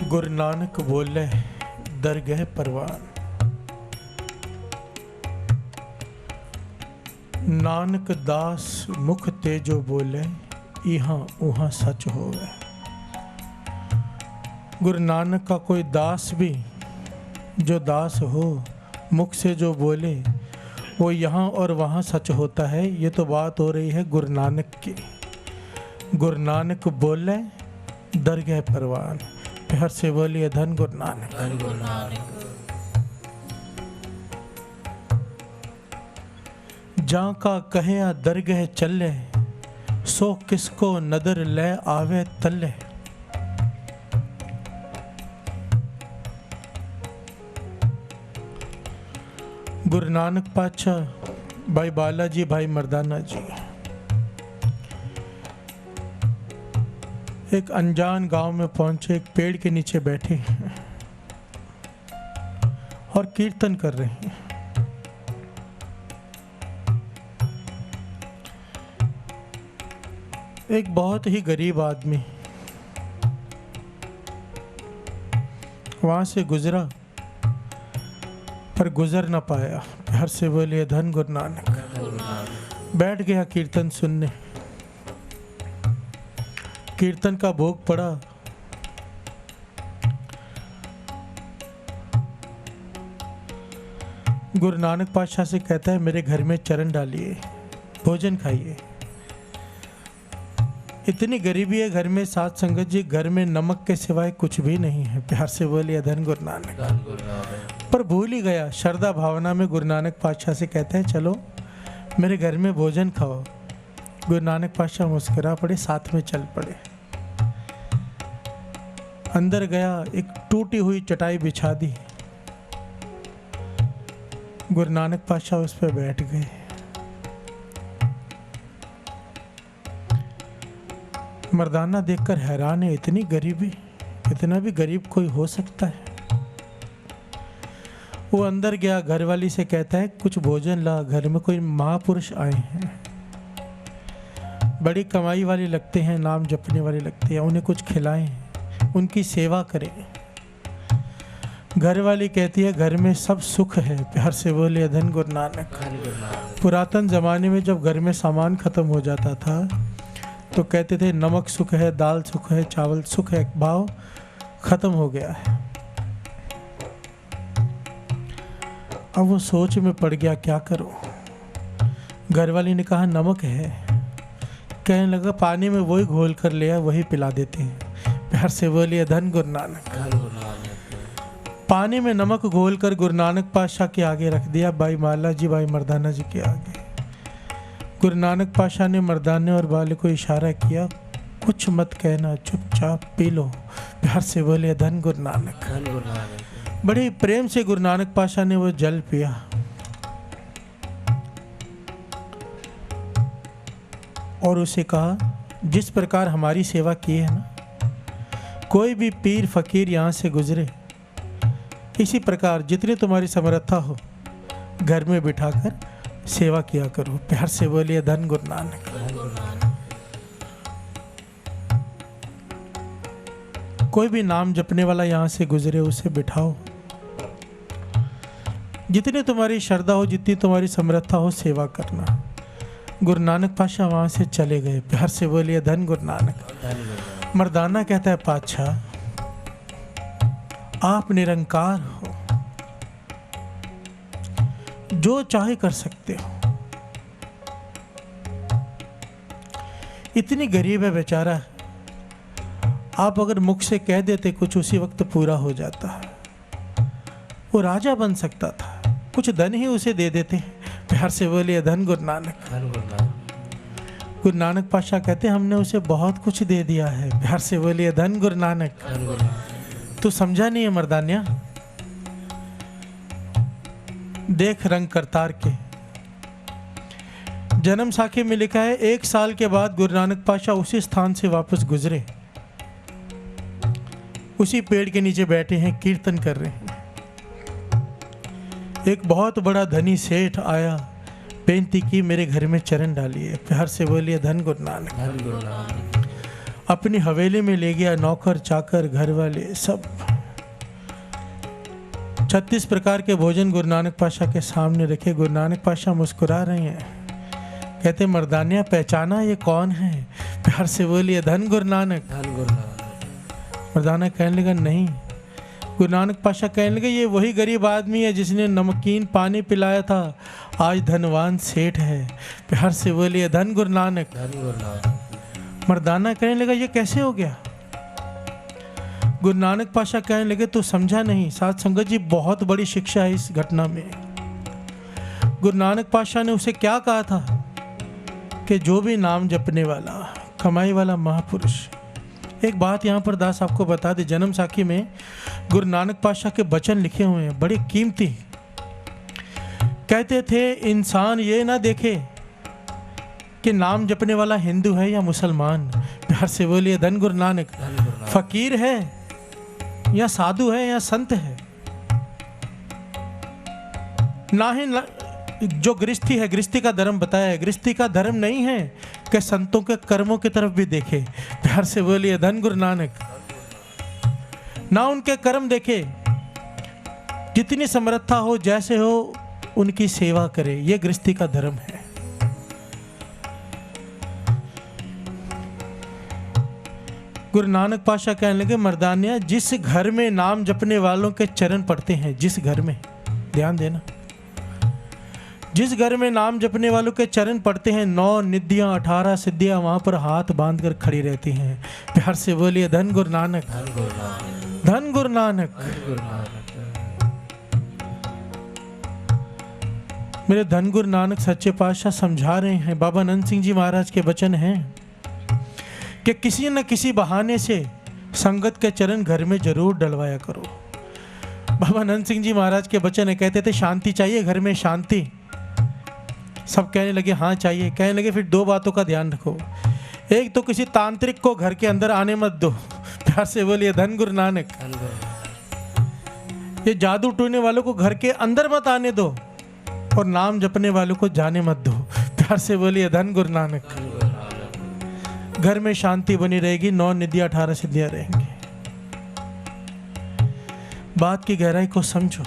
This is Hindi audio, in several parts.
गुरु नानक बोले दरगह परवान। नानक दास मुख ते जो बोले यहाँ उहाँ सच होवे। गुरु नानक का कोई दास भी जो दास हो मुख से जो बोले वो यहाँ और वहाँ सच होता है। ये तो बात हो रही है गुरु नानक की। गुरु नानक बोले दरगह परवान। हर से बोलिए धन गुरु नानक। धन गुरु नानक। जहाँ का कहे दरगह चले सो किसको नदर ले आवे तले। गुरु नानक पातशाह भाई बालाजी भाई मर्दाना जी एक अनजान गांव में पहुंचे, एक पेड़ के नीचे बैठे हैं और कीर्तन कर रहे हैं। एक बहुत ही गरीब आदमी वहां से गुजरा पर गुजर ना पाया। हर से बोलिए धन गुरु नानक। बैठ गया कीर्तन सुनने। कीर्तन का भोग पड़ा। गुरु नानक पातशाह से कहता है मेरे घर में चरण डालिए, भोजन खाइए। इतनी गरीबी है घर में, साथ संगत जी घर में नमक के सिवाय कुछ भी नहीं है। प्यार से बोलिए धन गुरु नानक। पर भूल ही गया, श्रद्धा भावना में गुरु नानक पातशाह से कहते हैं चलो मेरे घर में भोजन खाओ। गुरु नानक पातशाह मुस्कुरा पड़े, साथ में चल पड़े। अंदर गया, एक टूटी हुई चटाई बिछा दी। गुरु नानक पातशाह उस पर बैठ गए। मर्दाना देखकर हैरान है, इतनी गरीबी, इतना भी गरीब कोई हो सकता है। वो अंदर गया, घरवाली से कहता है कुछ भोजन ला, घर में कोई महापुरुष आए हैं, बड़ी कमाई वाले लगते हैं, नाम जपने वाले लगते हैं, उन्हें कुछ खिलाएं, उनकी सेवा करें। घरवाली कहती है घर में सब सुख है। प्यार से बोले धन गुरु नानक। पुरातन जमाने में जब घर में सामान खत्म हो जाता था तो कहते थे नमक सुख है, दाल सुख है, चावल सुख है, भाव खत्म हो गया है। अब वो सोच में पड़ गया क्या करूं। घरवाली ने कहा नमक है। कहने लगा पानी में वही घोल कर लिया, वही पिला देते हैं। प्यार से बोलिए धन गुरु नानक। पानी में नमक घोल कर गुरु नानक पातशाह के आगे रख दिया, भाई माला जी भाई मर्दाना जी के आगे। गुरु नानक पातशाह ने मर्दाने और बाले को इशारा किया, कुछ मत कहना, चुपचाप पी लो। प्यार से बोले धन गुरु नानक। बड़े प्रेम से गुरु नानक पातशाह ने वो जल पिया। और उसे कहा जिस प्रकार हमारी सेवा की है ना, कोई भी पीर फकीर यहाँ से गुजरे, इसी प्रकार जितनी तुम्हारी समर्था हो घर में बिठाकर सेवा किया करो। प्यार से बोलिए धन गुरु नानक। कोई भी नाम जपने वाला यहाँ से गुजरे उसे बिठाओ। जितनी तुम्हारी श्रद्धा हो, जितनी तुम्हारी समर्था हो, सेवा करना। गुरु नानक पातशाह वहां से चले गए। प्यार से बोलिए धन गुरु नानक। मर्दाना कहता है पातशाह आप निरंकार हो, जो चाहे कर सकते हो। इतनी गरीब है बेचारा, आप अगर मुख से कह देते कुछ उसी वक्त पूरा हो जाता। वो राजा बन सकता था, कुछ धन ही उसे दे देते। प्यार से बोलिए धन गुरु नानक। गुरु नानक पातशाह कहते हमने उसे बहुत कुछ दे दिया है। प्यार से बोलिए धन गुरु नानक। तू समझा नहीं है मर्दानिया, देख रंग करतार के। जन्म साखी में लिखा है 1 साल के बाद गुरु नानक पातशाह उसी स्थान से वापस गुजरे, उसी पेड़ के नीचे बैठे हैं, कीर्तन कर रहे हैं। एक बहुत बड़ा धनी सेठ आया, बेनती की मेरे घर में चरण डालिए। प्यार से बोलिए धन गुरु नानक। अपनी हवेली में ले गया, नौकर चाकर घर वाले सब। 36 प्रकार के भोजन गुरु नानक पातशाह के सामने रखे। गुरु नानक पातशाह मुस्कुरा रहे हैं, कहते मर्दानिया पहचाना ये कौन है? प्यार से बोलिए धन गुरु नानक। धन गुरु नानक। मर्दाना कहने लगा नहीं। गुरु नानक पातशाह कहने लगे ये वही गरीब आदमी है जिसने नमकीन पानी पिलाया था, आज धनवान सेठ है। प्यार से बोलिए धन गुरु नानक। धन गुरु नानक। मर्दाना कहने लगा ये कैसे हो गया? गुरु नानक पातशाह कहने लगे तू समझा नहीं। साध संगत जी, बहुत बड़ी शिक्षा है इस घटना में। गुरु नानक पातशाह ने उसे क्या कहा था कि जो भी नाम जपने वाला, कमाई वाला महापुरुष। एक बात यहाँ पर दास आपको बता दे, जन्म साखी में गुरु नानक पातशाह के वचन लिखे हुए हैं, बड़े कीमती। कहते थे इंसान ये ना देखे कि नाम जपने वाला हिंदू है या मुसलमान। प्यार से बोलिए धन गुरु नानक। फकीर है या साधु है या संत है, ना ही जो गृहस्थी है, गृहस्थी का धर्म बताया है, गृहस्थी का धर्म नहीं है कि संतों के कर्मों की तरफ भी देखे। प्यार से बोलिए धन गुरु नानक। ना उनके कर्म देखे, जितनी समर्था हो, जैसे हो उनकी सेवा करे, ये गृहस्थी का धर्म है। गुरु नानक पातशाह कहने लगे मर्दानिया, जिस घर में नाम जपने वालों के चरण पड़ते हैं, जिस घर में, ध्यान देना, जिस घर में नाम जपने वालों के चरण पड़ते हैं, 9 निधियां 18 सिद्धियां वहां पर हाथ बांध कर खड़ी रहती हैं। प्यार से बोलिए धन गुरु नानक। धन गुरु नानक। धन गुरु नानक। धन गुरु नानक। मेरे धन गुरु नानक सच्चे पातशाह समझा रहे हैं, बाबा नंद सिंह जी महाराज के वचन हैं कि किसी न किसी बहाने से संगत के चरण घर में जरूर डलवाया करो। बाबा नंद सिंह जी महाराज के वचन है, कहते थे शांति चाहिए घर में, शांति। सब कहने लगे हाँ चाहिए। कहने लगे फिर 2 बातों का ध्यान रखो। एक तो किसी तांत्रिक को घर के अंदर आने मत दो। प्यार से बोलिए धन गुरु नानक। ये जादू टूने वालों को घर के अंदर मत आने दो, और नाम जपने वालों को जाने मत दो। प्यार से बोलिए धन गुरु नानक। घर में शांति बनी रहेगी, 9 निधियां 18 सिद्धियां रहेंगी। बात की गहराई को समझो।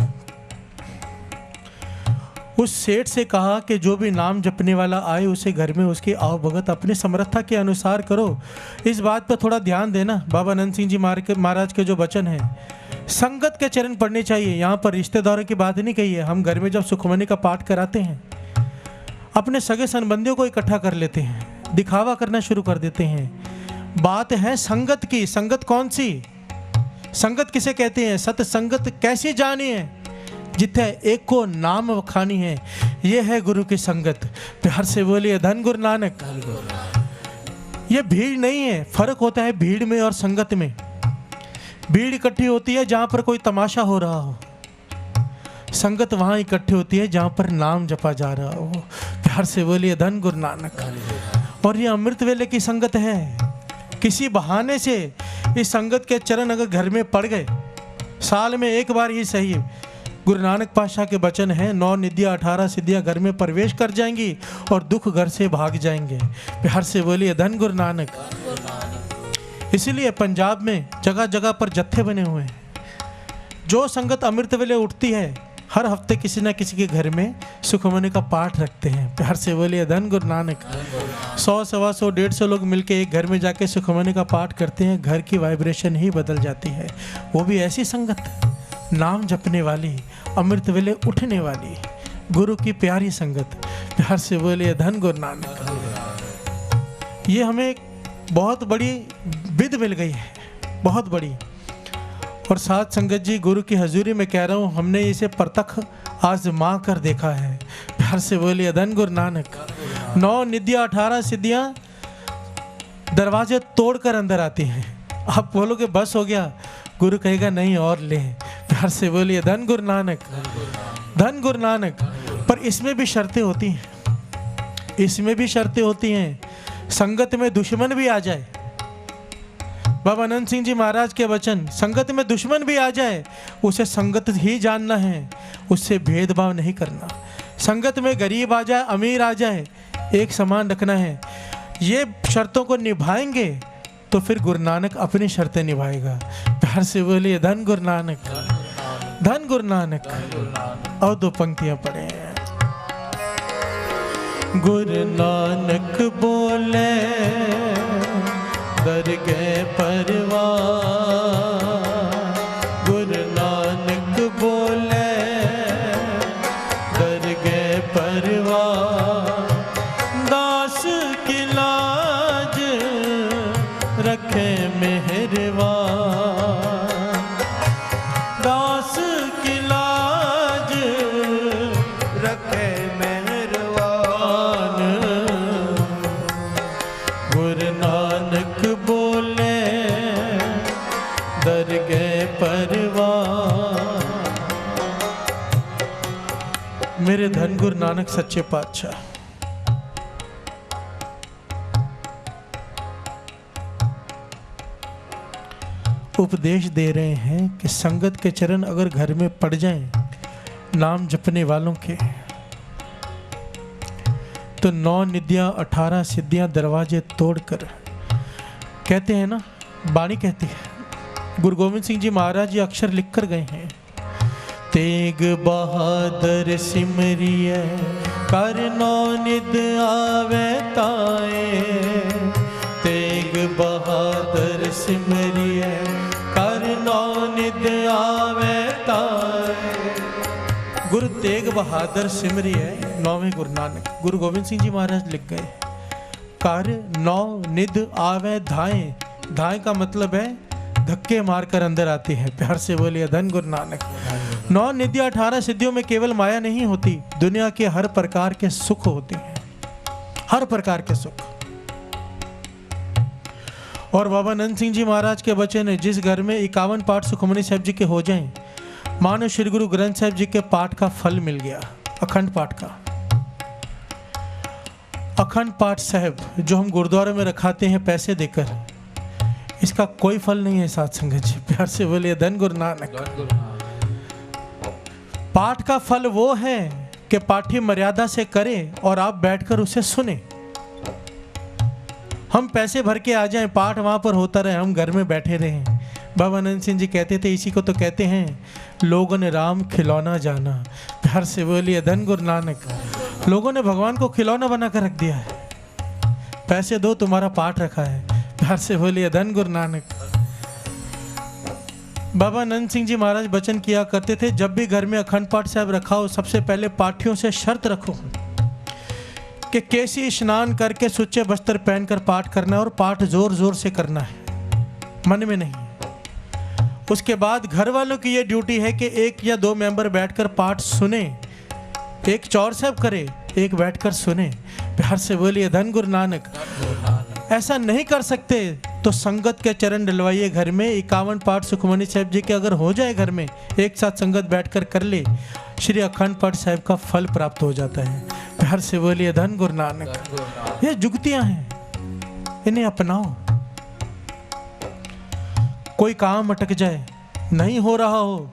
उस सेठ से कहा कि जो भी नाम जपने वाला आए उसे घर में उसकी आवभगत अपनी समर्था के अनुसार करो। इस बात पर थोड़ा ध्यान देना। बाबा नंद सिंह जी महाराज के जो वचन हैं, संगत के चरण पढ़ने चाहिए। यहाँ पर रिश्तेदारों की बात नहीं कही है। हम घर में जब सुखमनी का पाठ कराते हैं, अपने सगे संबंधियों को इकट्ठा कर लेते हैं, दिखावा करना शुरू कर देते हैं। बात है संगत की। संगत कौन सी? संगत किसे कहते हैं? सत्संगत कैसी जानी है? जिथे एक को नाम वखानी है, ये है गुरु की संगत। प्यार से बोलिए धन गुरु नानक। ये भीड़ नहीं है। फर्क होता है भीड़ में और संगत में। भीड़ इकट्ठी होती है जहां पर कोई तमाशा हो रहा हो, संगत वहां इकट्ठी होती है जहां पर नाम जपा जा रहा हो। प्यार से बोलिए धन गुरु नानक। और ये अमृत वेले की संगत है। किसी बहाने से इस संगत के चरण अगर घर में पड़ गए, साल में एक बार ही सही, गुरु नानक पातशाह के वचन है, 9 निधियां 18 सिद्धियां घर में प्रवेश कर जाएंगी और दुख घर से भाग जाएंगे। प्यार से बोलिए धन गुरु नानक। इसीलिए पंजाब में जगह जगह पर जत्थे बने हुए हैं। जो संगत अमृत वेले उठती है, हर हफ्ते किसी न किसी के घर में सुखमनी का पाठ रखते हैं। प्यार से बोलिए धन गुरु नानक। 100, 125, 150 लोग मिलके एक घर में जाके सुखमनी का पाठ करते हैं। घर की वाइब्रेशन ही बदल जाती है। वो भी ऐसी संगत, नाम जपने वाली, अमृत वेले उठने वाली, गुरु की प्यारी संगत। प्यार से बोलिए धन गुरु नानक। ये हमें बहुत बड़ी विद मिल गई है, बहुत बड़ी। और साथ संगत जी, गुरु की हजूरी में कह रहा हूँ, हमने इसे प्रत्यक्ष आजमा कर देखा है। प्यार से बोलिए धन गुरु नानक। 9 निधियां 18 सिद्धियां दरवाजे तोड़कर अंदर आती हैं। आप बोलोगे बस हो गया, गुरु कहेगा नहीं और ले। प्यार से बोलिए धन गुरु नानक। धन गुरु नानक। पर इसमें भी शर्तें होती हैं, इसमें भी शर्तें होती हैं। संगत में दुश्मन भी आ जाए, बाबा नंद सिंह जी महाराज के वचन, संगत में दुश्मन भी आ जाए, उसे संगत ही जानना है, उससे भेदभाव नहीं करना। संगत में गरीब आ जाए, अमीर आ जाए, एक समान रखना है। ये शर्तों को निभाएंगे तो फिर गुरु नानक अपनी शर्तें निभाएगा। प्यार से बोलिए धन गुरु नानक, धन गुरु नानक। और दो पंक्तियां पढ़े हैं। गुरु नानक बोले दरगह परवान, गुरु नानक बोले दरगह परवान, दास की लाज रखे मेहरबान, दास की लाज रखे मेहरबान। गुरु नानक बोले दरगह परवान। मेरे धन गुरु नानक सच्चे पातशाह उपदेश दे रहे हैं कि संगत के चरण अगर घर में पड़ जाएं नाम जपने वालों के, तो 9 निधियां 18 सिद्धियां दरवाजे तोड़कर, कहते हैं ना, बाणी कहती है, गुरु गोविंद सिंह जी महाराज जी अक्षर लिख कर गए हैं। तेग बहादुर सिमरिय कर 9 निध आवे ताए, तेग बहादुर सिमरिय कर 9 निध आवे ताए। गुरु तेग बहादुर सिमरी है 9वें गुरु नानक, गुरु गोविंद सिंह जी महाराज लिख गए। कर 9 निध आवे धाए, धाए का मतलब है धक्के मारकर अंदर आती है। प्यार से बोलिए धन गुरु नानक। 9 निधियां 18 सिद्धियों में केवल माया नहीं होती, दुनिया के हर प्रकार के सुख होते हैं, हर प्रकार के सुख। और बाबा नंद सिंह जी महाराज के वचन है, जिस घर में 51 पाठ सुखमनी साहब जी के हो जाएं, मानो श्री गुरु ग्रंथ साहब जी के पाठ का फल मिल गया, अखंड पाठ का। अखंड पाठ साहब जो हम गुरुद्वारे में रखाते हैं पैसे देकर, इसका कोई फल नहीं है साथ संगत जी। प्यार से बोलिए धन गुरु नानक। पाठ का फल वो है कि पाठी मर्यादा से करे और आप बैठकर उसे सुने। हम पैसे भर के आ जाएं, पाठ वहां पर होता रहे, हम घर में बैठे रहें। बाबा नंद सिंह जी कहते थे, इसी को तो कहते हैं लोगों ने राम खिलौना जाना। प्यार से बोलिए धन गुरु नानक। लोगों ने भगवान को खिलौना बना कर रख दिया है। पैसे दो, तुम्हारा पाठ रखा है। प्यार से बोलिए धन गुरु नानक। बाबा नंद सिंह जी महाराज वचन किया करते थे, जब भी घर में अखंड पाठ साहब रखा हो, सबसे पहले पाठियों से शर्त रखो कि केसी स्नान करके सुच्चे वस्त्र पहनकर पाठ करना है, और पाठ जोर जोर से करना है, मन में नहीं। उसके बाद घर वालों की ये ड्यूटी है कि 1 या 2 मेंबर बैठकर पाठ सुने, एक चौर साहब करे, एक बैठकर सुने। प्यार से बोलिए धन गुरु नानक। ऐसा नहीं कर सकते तो संगत के चरण डलवाइए घर में। 51 पाठ सुखमनी साहब जी के अगर हो जाए घर में, एक साथ संगत बैठकर कर ले, श्री अखंड पाठ साहब का फल प्राप्त हो जाता है। प्यार से बोलिए धन गुरु नानक। ये जुगतियां हैं, इन्हें अपनाओ। कोई काम अटक जाए, नहीं हो रहा हो,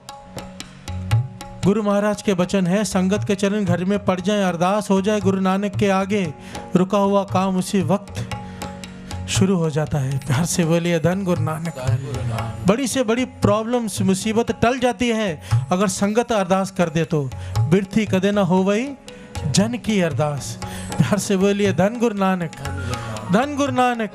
गुरु महाराज के वचन है, संगत के चरण घर में पड़ जाए, अरदास हो जाए गुरु नानक के आगे, रुका हुआ काम उसी वक्त शुरू हो जाता है। प्यार से बोलिए धन गुरु नानक। बड़ी से बड़ी प्रॉब्लम्स, मुसीबत टल जाती है अगर संगत अरदास कर दे तो। बिरथी कदे ना हो वही जन की अरदास। प्यार से बोलिए धन गुरु नानक, धन गुरु नानक।